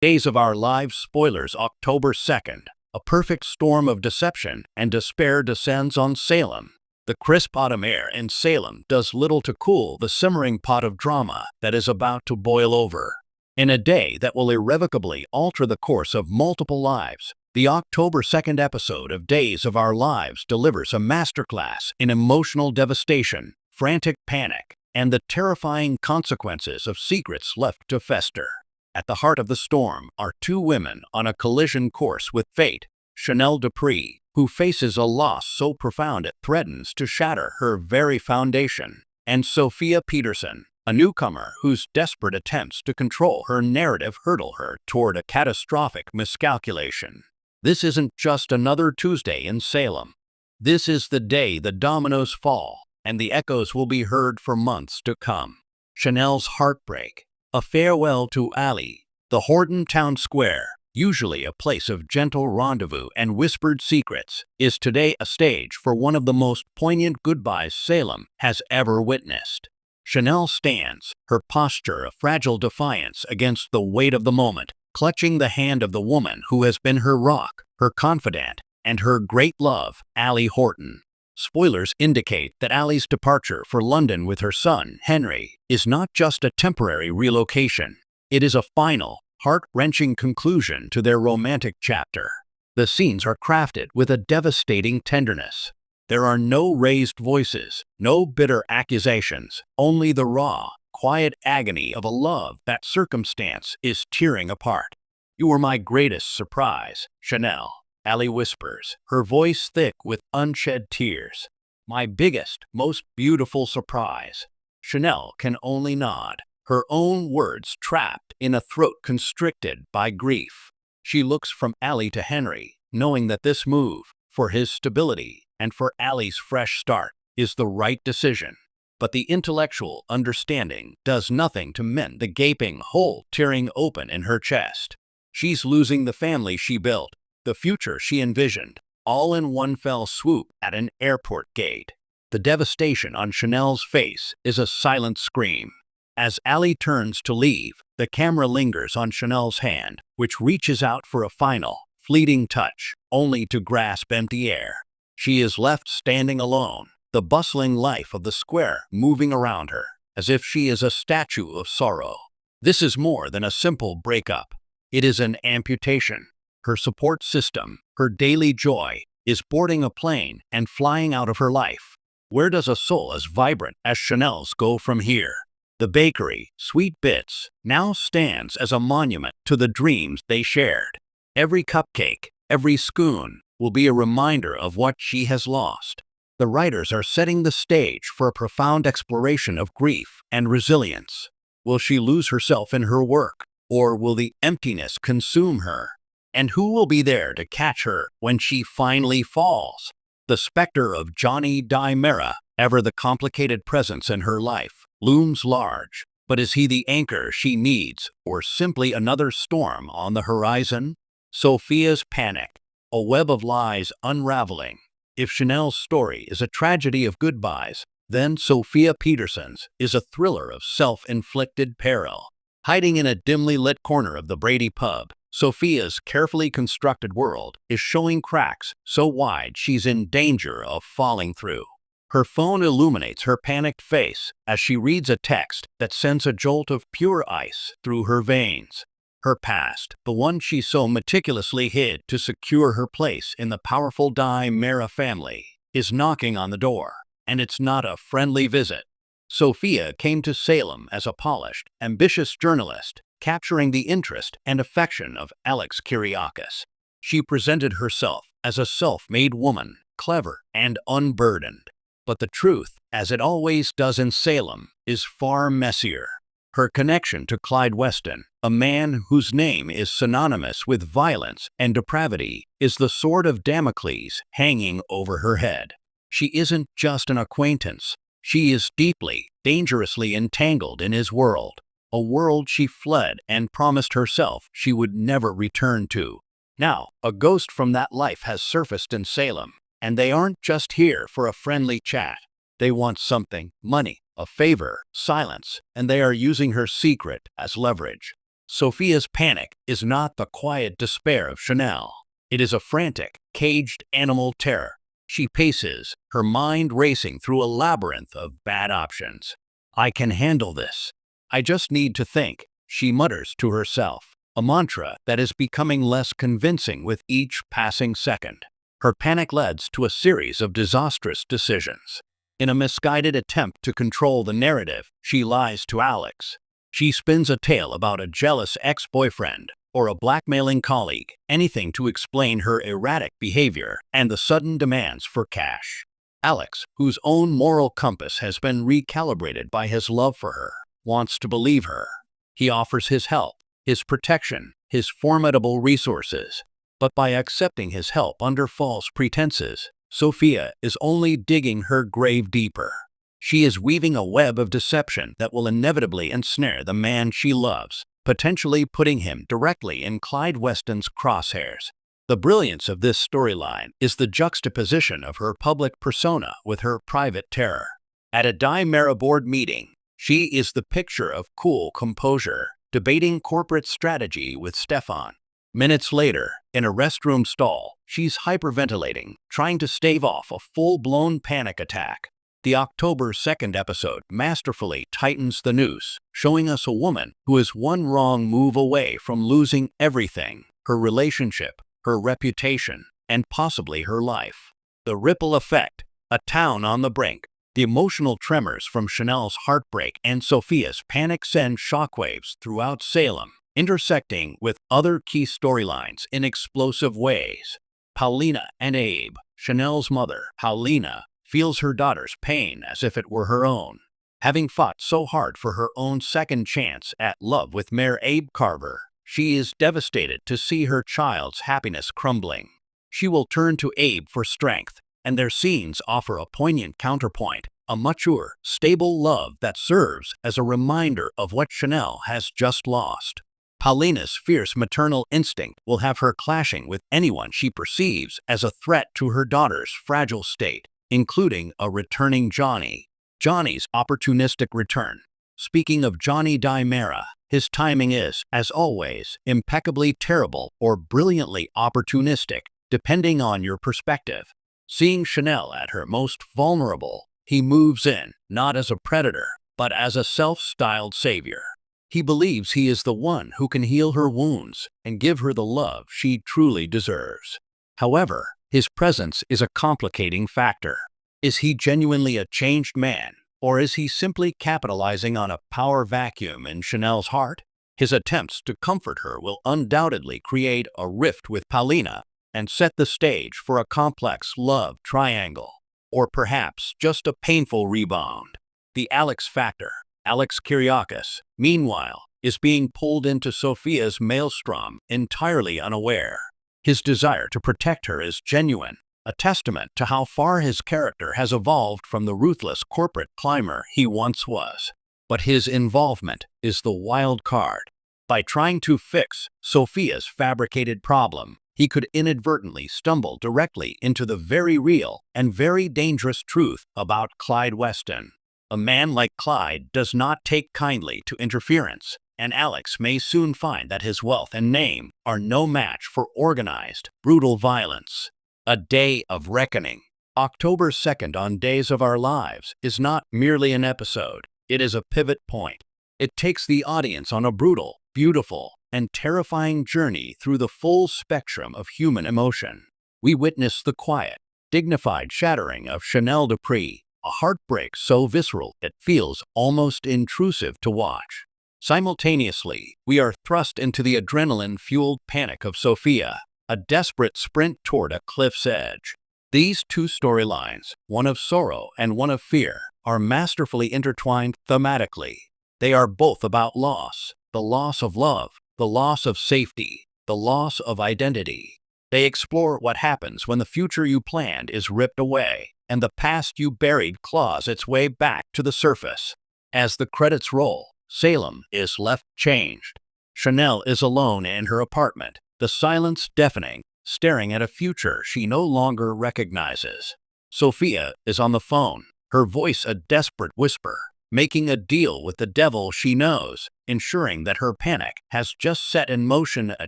Days of Our Lives spoilers October 2nd. A perfect storm of deception and despair descends on Salem. The crisp autumn air in Salem does little to cool the simmering pot of drama that is about to boil over. In a day that will irrevocably alter the course of multiple lives, the October 2nd episode of Days of Our Lives delivers a masterclass in emotional devastation, frantic panic, and the terrifying consequences of secrets left to fester. At the heart of the storm are two women on a collision course with fate: Chanel Dupree, who faces a loss so profound it threatens to shatter her very foundation, and Sophia Peterson, a newcomer whose desperate attempts to control her narrative hurtle her toward a catastrophic miscalculation. This isn't just another Tuesday in Salem. This is the day the dominoes fall, and the echoes will be heard for months to come. Chanel's heartbreak. A farewell to Allie. The Horton Town Square, usually a place of gentle rendezvous and whispered secrets, is today a stage for one of the most poignant goodbyes Salem has ever witnessed. Chanel stands, her posture a fragile defiance against the weight of the moment, clutching the hand of the woman who has been her rock, her confidant, and her great love, Allie Horton. Spoilers indicate that Allie's departure for London with her son, Henry, is not just a temporary relocation. It is a final, heart-wrenching conclusion to their romantic chapter. The scenes are crafted with a devastating tenderness. There are no raised voices, no bitter accusations, only the raw, quiet agony of a love that circumstance is tearing apart. "You were my greatest surprise, Chanel," Allie whispers, her voice thick with unshed tears. "My biggest, most beautiful surprise." Chanel can only nod, her own words trapped in a throat constricted by grief. She looks from Allie to Henry, knowing that this move, for his stability and for Allie's fresh start, is the right decision. But the intellectual understanding does nothing to mend the gaping hole tearing open in her chest. She's losing the family she built, the future she envisioned, all in one fell swoop at an airport gate. The devastation on Chanel's face is a silent scream. As Allie turns to leave, the camera lingers on Chanel's hand, which reaches out for a final, fleeting touch, only to grasp empty air. She is left standing alone, the bustling life of the square moving around her, as if she is a statue of sorrow. This is more than a simple breakup. It is an amputation. Her support system, her daily joy, is boarding a plane and flying out of her life. Where does a soul as vibrant as Chanel's go from here? The bakery, Sweet Bits, now stands as a monument to the dreams they shared. Every cupcake, every spoon, will be a reminder of what she has lost. The writers are setting the stage for a profound exploration of grief and resilience. Will she lose herself in her work, or will the emptiness consume her? And who will be there to catch her when she finally falls? The specter of Johnny Di Mera, ever the complicated presence in her life, looms large. But is he the anchor she needs, or simply another storm on the horizon? Sophia's panic, a web of lies unraveling. If Chanel's story is a tragedy of goodbyes, then Sophia Peterson's is a thriller of self-inflicted peril. Hiding in a dimly lit corner of the Brady pub, Sophia's carefully constructed world is showing cracks so wide she's in danger of falling through. Her phone illuminates her panicked face as she reads a text that sends a jolt of pure ice through her veins. Her past, the one she so meticulously hid to secure her place in the powerful Di Mera family, is knocking on the door, and it's not a friendly visit. Sophia came to Salem as a polished, ambitious journalist, capturing the interest and affection of Alex Kyriakis. She presented herself as a self-made woman, clever and unburdened. But the truth, as it always does in Salem, is far messier. Her connection to Clyde Weston, a man whose name is synonymous with violence and depravity, is the sword of Damocles hanging over her head. She isn't just an acquaintance. She is deeply, dangerously entangled in his world. A world she fled and promised herself she would never return to. Now, a ghost from that life has surfaced in Salem, and they aren't just here for a friendly chat. They want something: money, a favor, silence, and they are using her secret as leverage. Sophia's panic is not the quiet despair of Chanel. It is a frantic, caged animal terror. She paces, her mind racing through a labyrinth of bad options. "I can handle this. I just need to think," she mutters to herself, a mantra that is becoming less convincing with each passing second. Her panic leads to a series of disastrous decisions. In a misguided attempt to control the narrative, she lies to Alex. She spins a tale about a jealous ex-boyfriend or a blackmailing colleague, anything to explain her erratic behavior and the sudden demands for cash. Alex, whose own moral compass has been recalibrated by his love for her, wants to believe her. He offers his help, his protection, his formidable resources. But by accepting his help under false pretenses, Sophia is only digging her grave deeper. She is weaving a web of deception that will inevitably ensnare the man she loves, potentially putting him directly in Clyde Weston's crosshairs. The brilliance of this storyline is the juxtaposition of her public persona with her private terror. At a Dimera board meeting, she is the picture of cool composure, debating corporate strategy with Stefan. Minutes later, in a restroom stall, she's hyperventilating, trying to stave off a full-blown panic attack. The October 2nd episode masterfully tightens the noose, showing us a woman who is one wrong move away from losing everything: her relationship, her reputation, and possibly her life. The ripple effect, a town on the brink. The emotional tremors from Chanel's heartbreak and Sophia's panic send shockwaves throughout Salem, intersecting with other key storylines in explosive ways. Paulina and Abe, Chanel's mother, Paulina, feels her daughter's pain as if it were her own. Having fought so hard for her own second chance at love with Mayor Abe Carver, she is devastated to see her child's happiness crumbling. She will turn to Abe for strength, and their scenes offer a poignant counterpoint, a mature, stable love that serves as a reminder of what Chanel has just lost. Paulina's fierce maternal instinct will have her clashing with anyone she perceives as a threat to her daughter's fragile state, including a returning Johnny. Johnny's opportunistic return. Speaking of Johnny Dimera, his timing is, as always, impeccably terrible or brilliantly opportunistic, depending on your perspective. Seeing Chanel at her most vulnerable, he moves in, not as a predator, but as a self-styled savior. He believes he is the one who can heal her wounds and give her the love she truly deserves. However, his presence is a complicating factor. Is he genuinely a changed man, or is he simply capitalizing on a power vacuum in Chanel's heart? His attempts to comfort her will undoubtedly create a rift with Paulina and set the stage for a complex love triangle, or perhaps just a painful rebound. The Alex factor. Alex Kyriakis, meanwhile, is being pulled into Sophia's maelstrom entirely unaware. His desire to protect her is genuine, a testament to how far his character has evolved from the ruthless corporate climber he once was. But his involvement is the wild card. By trying to fix Sophia's fabricated problem, he could inadvertently stumble directly into the very real and very dangerous truth about Clyde Weston. A man like Clyde does not take kindly to interference, and Alex may soon find that his wealth and name are no match for organized, brutal violence. A day of reckoning. October 2nd on Days of Our Lives is not merely an episode, it is a pivot point. It takes the audience on a brutal, beautiful, and terrifying journey through the full spectrum of human emotion. We witness the quiet, dignified shattering of Chanel Dupree, a heartbreak so visceral it feels almost intrusive to watch. Simultaneously, we are thrust into the adrenaline-fueled panic of Sophia, a desperate sprint toward a cliff's edge. These two storylines, one of sorrow and one of fear, are masterfully intertwined thematically. They are both about loss, the loss of love, the loss of safety, the loss of identity. They explore what happens when the future you planned is ripped away, and the past you buried claws its way back to the surface. As the credits roll, Salem is left changed. Chanel is alone in her apartment, the silence deafening, staring at a future she no longer recognizes. Sophia is on the phone, her voice a desperate whisper, making a deal with the devil she knows, ensuring that her panic has just set in motion a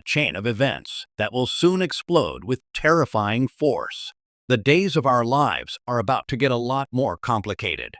chain of events that will soon explode with terrifying force. The days of our lives are about to get a lot more complicated.